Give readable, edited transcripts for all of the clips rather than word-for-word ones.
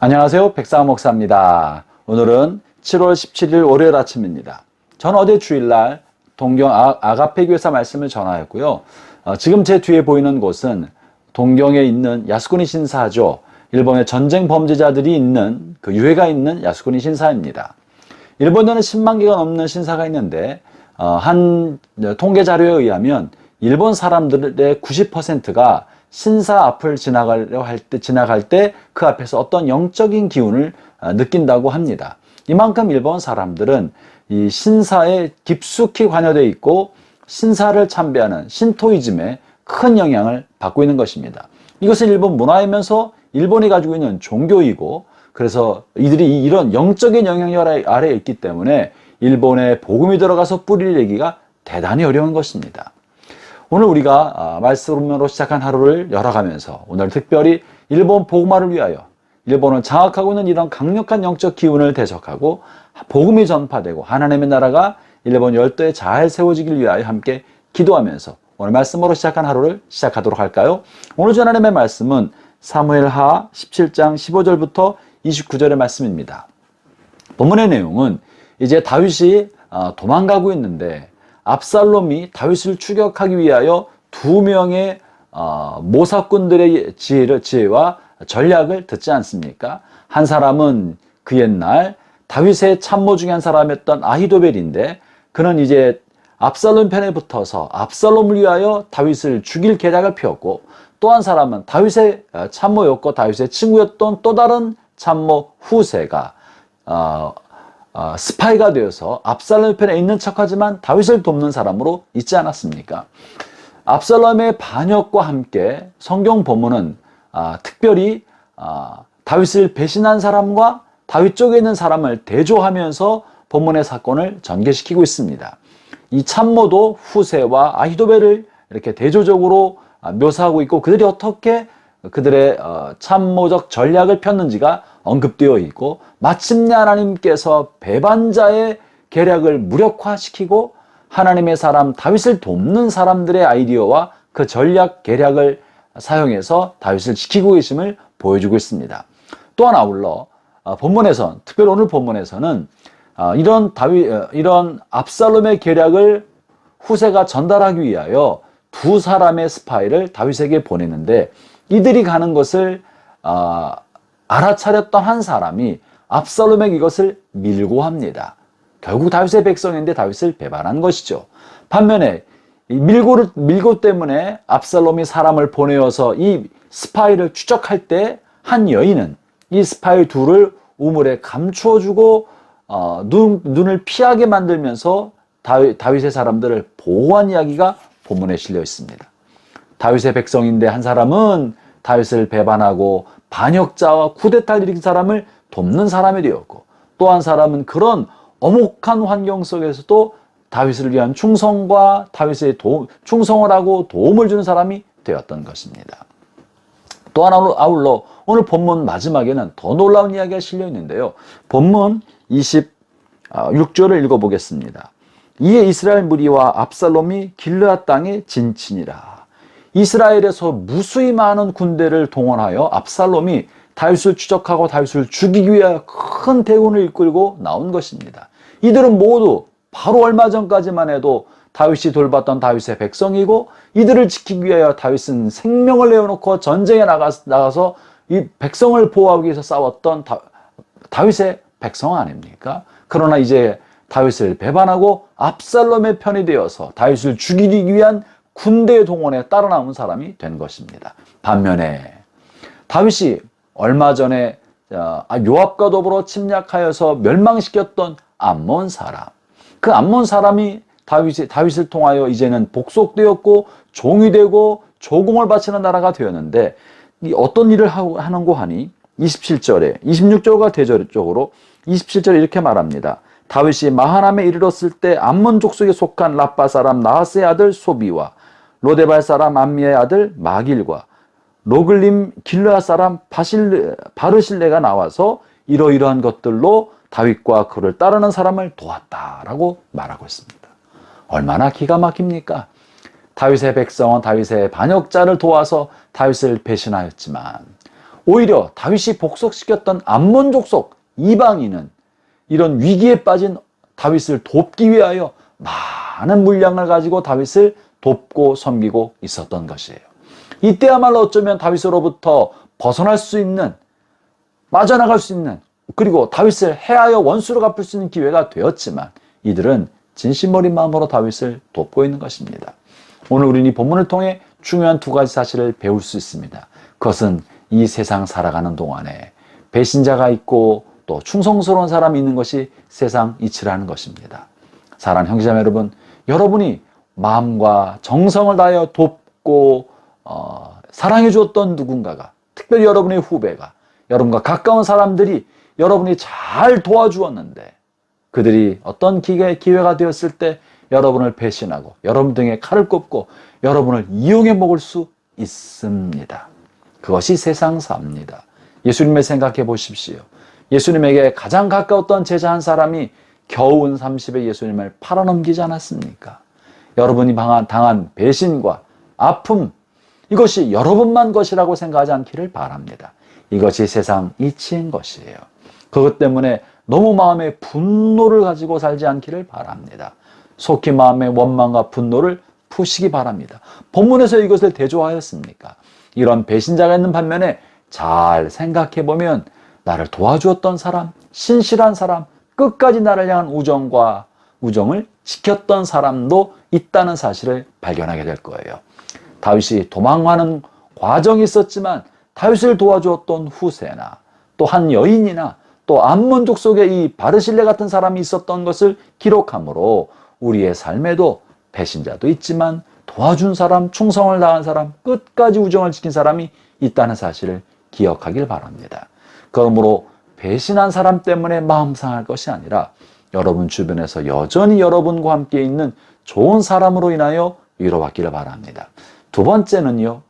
안녕하세요. 백상호 목사입니다. 오늘은 7월 17일 월요일 아침입니다. 전 어제 주일날 동경 아가페 교회사 말씀을 전하였고요. 지금 제 뒤에 보이는 곳은 동경에 있는 야스쿠니 신사죠. 일본의 전쟁 범죄자들이 있는 그 유해가 있는 야스쿠니 신사입니다. 일본에는 10만 개가 넘는 신사가 있는데 한 통계 자료에 의하면 일본 사람들의 90%가 신사 앞을 지나갈 때 그 앞에서 어떤 영적인 기운을 느낀다고 합니다. 이만큼 일본 사람들은 이 신사에 깊숙이 관여되어 있고 신사를 참배하는 신토이즘에 큰 영향을 받고 있는 것입니다. 이것은 일본 문화이면서 일본이 가지고 있는 종교이고, 그래서 이들이 이런 영적인 영향력 아래에 있기 때문에 일본에 복음이 들어가서 뿌리를 내기가 대단히 어려운 것입니다. 오늘 우리가 말씀으로 시작한 하루를 열어가면서 오늘 특별히 일본 복음화를 위하여 일본을 장악하고 있는 이런 강력한 영적 기운을 대적하고 복음이 전파되고 하나님의 나라가 일본 열도에 잘 세워지길 위하여 함께 기도하면서 오늘 말씀으로 시작한 하루를 시작하도록 할까요? 오늘 하나님의 말씀은 사무엘하 17장 15절부터 29절의 말씀입니다. 본문의 내용은 이제 다윗이 도망가고 있는데 압살롬이 다윗을 추격하기 위하여 두 명의 모사꾼들의 지혜와 전략을 듣지 않습니까? 한 사람은 그 옛날 다윗의 참모 중에 한 사람이었던 아히도벨인데, 그는 이제 압살롬 편에 붙어서 압살롬을 위하여 다윗을 죽일 계략을 피웠고, 또 한 사람은 다윗의 참모였고 다윗의 친구였던 또 다른 참모 후세가 스파이가 되어서 압살롬 편에 있는 척하지만 다윗을 돕는 사람으로 있지 않았습니까? 압살롬의 반역과 함께 성경 본문은 특별히 다윗을 배신한 사람과 다윗 쪽에 있는 사람을 대조하면서 본문의 사건을 전개시키고 있습니다. 이 참모도 후세와 아히도벨을 이렇게 대조적으로 묘사하고 있고, 그들이 어떻게 그들의 참모적 전략을 폈는지가 언급되어 있고, 마침내 하나님께서 배반자의 계략을 무력화시키고 하나님의 사람 다윗을 돕는 사람들의 아이디어와 그 전략 계략을 사용해서 다윗을 지키고 계심을 보여주고 있습니다. 또한 아울러 본문에선, 특별히 오늘 본문에서는 이런 압살롬의 계략을 후세가 전달하기 위하여 두 사람의 스파이를 다윗에게 보내는데, 이들이 가는 것을 알아차렸던 한 사람이 압살롬에게 이것을 밀고 합니다. 결국 다윗의 백성인데 다윗을 배반한 것이죠. 반면에 이 밀고 때문에 압살롬이 사람을 보내어서 이 스파이를 추적할 때 한 여인은 이 스파이 둘을 우물에 감추어주고 눈을 피하게 만들면서 다윗의 사람들을 보호한 이야기가 본문에 실려 있습니다. 다윗의 백성인데 한 사람은 다윗을 배반하고 반역자와 쿠데타를 일으킨 사람을 돕는 사람이 되었고, 또 한 사람은 그런 엄혹한 환경 속에서도 다윗을 위한 충성과 다윗의 충성을 하고 도움을 주는 사람이 되었던 것입니다. 또한 아울러 오늘 본문 마지막에는 더 놀라운 이야기가 실려 있는데요. 본문 26절을 읽어보겠습니다. 이에 이스라엘 무리와 압살롬이 길르앗 땅에 진친이라. 이스라엘에서 무수히 많은 군대를 동원하여 압살롬이 다윗을 추적하고 다윗을 죽이기 위하여 큰 대군을 이끌고 나온 것입니다. 이들은 모두 바로 얼마 전까지만 해도 다윗이 돌봤던 다윗의 백성이고, 이들을 지키기 위하여 다윗은 생명을 내어놓고 전쟁에 나가서 이 백성을 보호하기 위해서 싸웠던 다윗의 백성 아닙니까? 그러나 이제 다윗을 배반하고 압살롬의 편이 되어서 다윗을 죽이기 위한 군대 동원에 따라 나온 사람이 된 것입니다. 반면에 다윗이 얼마 전에 요압과 더불어 침략하여서 멸망시켰던 암몬 사람, 그 암몬 사람이 다윗을 통하여 이제는 복속되었고 종이 되고 조공을 바치는 나라가 되었는데, 어떤 일을 하는고 하니 27절에 26절과 대절적으로 27절에 이렇게 말합니다. 다윗이 마하남에 이르렀을 때 암몬 족속에 속한 라빠 사람 나하스의 아들 소비와 로데발 사람 암미의 아들 마길과 로글림 길르앗 사람 바르실레가 나와서 이러이러한 것들로 다윗과 그를 따르는 사람을 도왔다라고 말하고 있습니다. 얼마나 기가 막힙니까? 다윗의 백성은 다윗의 반역자를 도와서 다윗을 배신하였지만 오히려 다윗이 복속시켰던 암몬 족속 이방인은 이런 위기에 빠진 다윗을 돕기 위하여 많은 물량을 가지고 다윗을 돕고 섬기고 있었던 것이에요. 이때야말로 어쩌면 다윗으로부터 벗어날 수 있는, 빠져나갈 수 있는, 그리고 다윗을 해하여 원수로 갚을 수 있는 기회가 되었지만 이들은 진심 어린 마음으로 다윗을 돕고 있는 것입니다. 오늘 우리는 이 본문을 통해 중요한 두 가지 사실을 배울 수 있습니다. 그것은 이 세상 살아가는 동안에 배신자가 있고 또 충성스러운 사람이 있는 것이 세상 이치라는 것입니다. 사랑하는 형제자매 여러분, 여러분이 마음과 정성을 다하여 돕고 사랑해 주었던 누군가가, 특별히 여러분의 후배가, 여러분과 가까운 사람들이 여러분이 잘 도와주었는데 그들이 어떤 기회가 되었을 때 여러분을 배신하고 여러분 등에 칼을 꼽고 여러분을 이용해 먹을 수 있습니다. 그것이 세상사입니다. 예수님을 생각해 보십시오. 예수님에게 가장 가까웠던 제자 한 사람이 겨우 30에 예수님을 팔아넘기지 않았습니까? 여러분이 당한 배신과 아픔, 이것이 여러분만 것이라고 생각하지 않기를 바랍니다. 이것이 세상 이치인 것이에요. 그것 때문에 너무 마음에 분노를 가지고 살지 않기를 바랍니다. 속히 마음의 원망과 분노를 푸시기 바랍니다. 본문에서 이것을 대조하였습니까? 이런 배신자가 있는 반면에 잘 생각해보면 나를 도와주었던 사람, 신실한 사람, 끝까지 나를 향한 우정을 지켰던 사람도 있다는 사실을 발견하게 될 거예요. 다윗이 도망하는 과정이 있었지만 다윗을 도와주었던 후세나 또 한 여인이나 또 암몬 족속의 이 바르실레 같은 사람이 있었던 것을 기록하므로 우리의 삶에도 배신자도 있지만 도와준 사람, 충성을 다한 사람, 끝까지 우정을 지킨 사람이 있다는 사실을 기억하길 바랍니다. 그러므로 배신한 사람 때문에 마음 상할 것이 아니라 여러분 주변에서 여전히 여러분과 함께 있는 좋은 사람으로 인하여 위로받기를 바랍니다. 두 번째는요,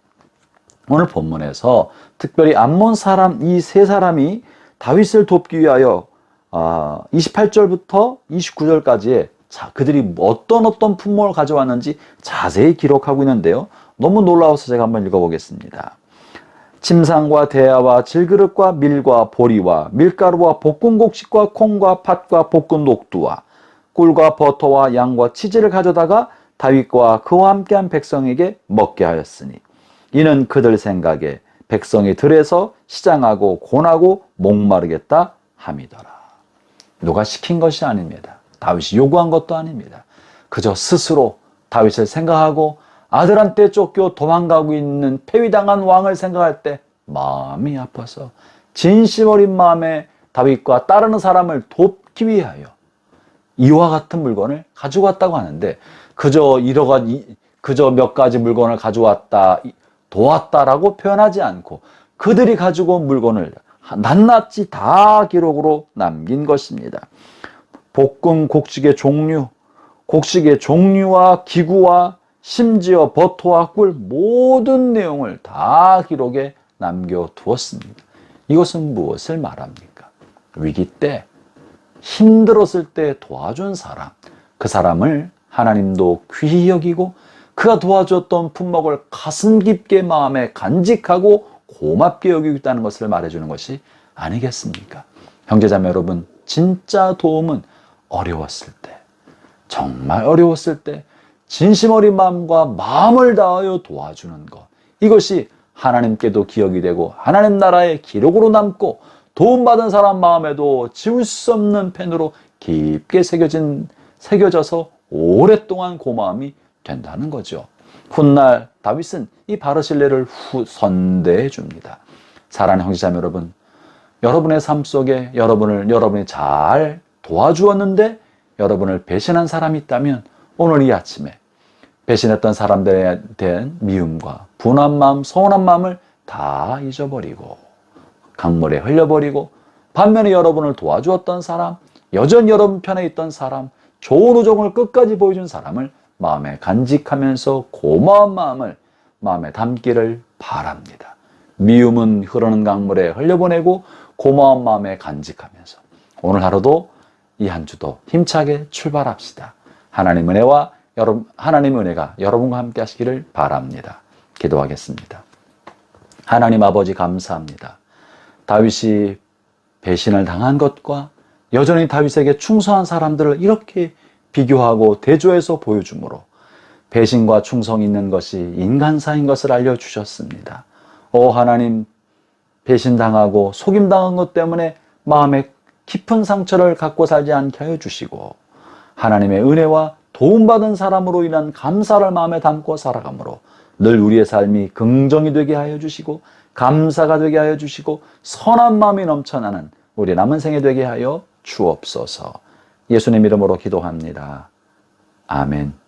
오늘 본문에서 특별히 암몬 사람, 이 세 사람이 다윗을 돕기 위하여 28절부터 29절까지의 그들이 어떤 품목을 가져왔는지 자세히 기록하고 있는데요. 너무 놀라워서 제가 한번 읽어보겠습니다. 침상과 대야와 질그릇과 밀과 보리와 밀가루와 볶은 곡식과 콩과 팥과 볶은 녹두와 꿀과 버터와 양과 치즈를 가져다가 다윗과 그와 함께한 백성에게 먹게 하였으니 이는 그들 생각에 백성이 들에서 시장하고 곤하고 목마르겠다 함이더라. 누가 시킨 것이 아닙니다. 다윗이 요구한 것도 아닙니다. 그저 스스로 다윗을 생각하고 아들한테 쫓겨 도망가고 있는 폐위당한 왕을 생각할 때 마음이 아파서 진심 어린 마음에 다윗과 따르는 사람을 돕기 위하여 이와 같은 물건을 가지고 왔다고 하는데 그저 몇 가지 물건을 가져왔다, 도왔다라고 표현하지 않고 그들이 가지고 온 물건을 낱낱이 다 기록으로 남긴 것입니다. 볶은 곡식의 종류와 기구와 심지어 버터와 꿀 모든 내용을 다 기록에 남겨두었습니다. 이것은 무엇을 말합니까? 위기 때, 힘들었을 때 도와준 사람, 그 사람을 하나님도 귀히 여기고 그가 도와줬던 품목을 가슴 깊게 마음에 간직하고 고맙게 여기고 있다는 것을 말해주는 것이 아니겠습니까? 형제자매 여러분, 진짜 도움은 어려웠을 때, 정말 어려웠을 때 진심 어린 마음과 마음을 다하여 도와주는 것, 이것이 하나님께도 기억이 되고 하나님 나라의 기록으로 남고 도움받은 사람 마음에도 지울 수 없는 펜으로 깊게 새겨져서 오랫동안 고마움이 된다는 거죠. 훗날 다윗은 이 바르실레를 선대해 줍니다. 사랑하는 형제자매 여러분, 여러분의 삶 속에 여러분이 잘 도와주었는데 여러분을 배신한 사람이 있다면 오늘 이 아침에 배신했던 사람들에 대한 미움과 분한 마음, 서운한 마음을 다 잊어버리고 강물에 흘려버리고 반면에 여러분을 도와주었던 사람, 여전히 여러분 편에 있던 사람, 좋은 우정을 끝까지 보여준 사람을 마음에 간직하면서 고마운 마음을 마음에 담기를 바랍니다. 미움은 흐르는 강물에 흘려보내고 고마운 마음에 간직하면서 오늘 하루도 이 한 주도 힘차게 출발합시다. 하나님의 은혜가 여러분과 함께 하시기를 바랍니다. 기도하겠습니다. 하나님 아버지 감사합니다. 다윗이 배신을 당한 것과 여전히 다윗에게 충성한 사람들을 이렇게 비교하고 대조해서 보여주므로 배신과 충성이 있는 것이 인간사인 것을 알려주셨습니다. 오 하나님, 배신당하고 속임당한 것 때문에 마음에 깊은 상처를 갖고 살지 않게 하여 주시고 하나님의 은혜와 도움받은 사람으로 인한 감사를 마음에 담고 살아가므로 늘 우리의 삶이 긍정이 되게 하여 주시고 감사가 되게 하여 주시고 선한 마음이 넘쳐나는 우리 남은 생에 되게 하여 주옵소서. 예수님 이름으로 기도합니다. 아멘.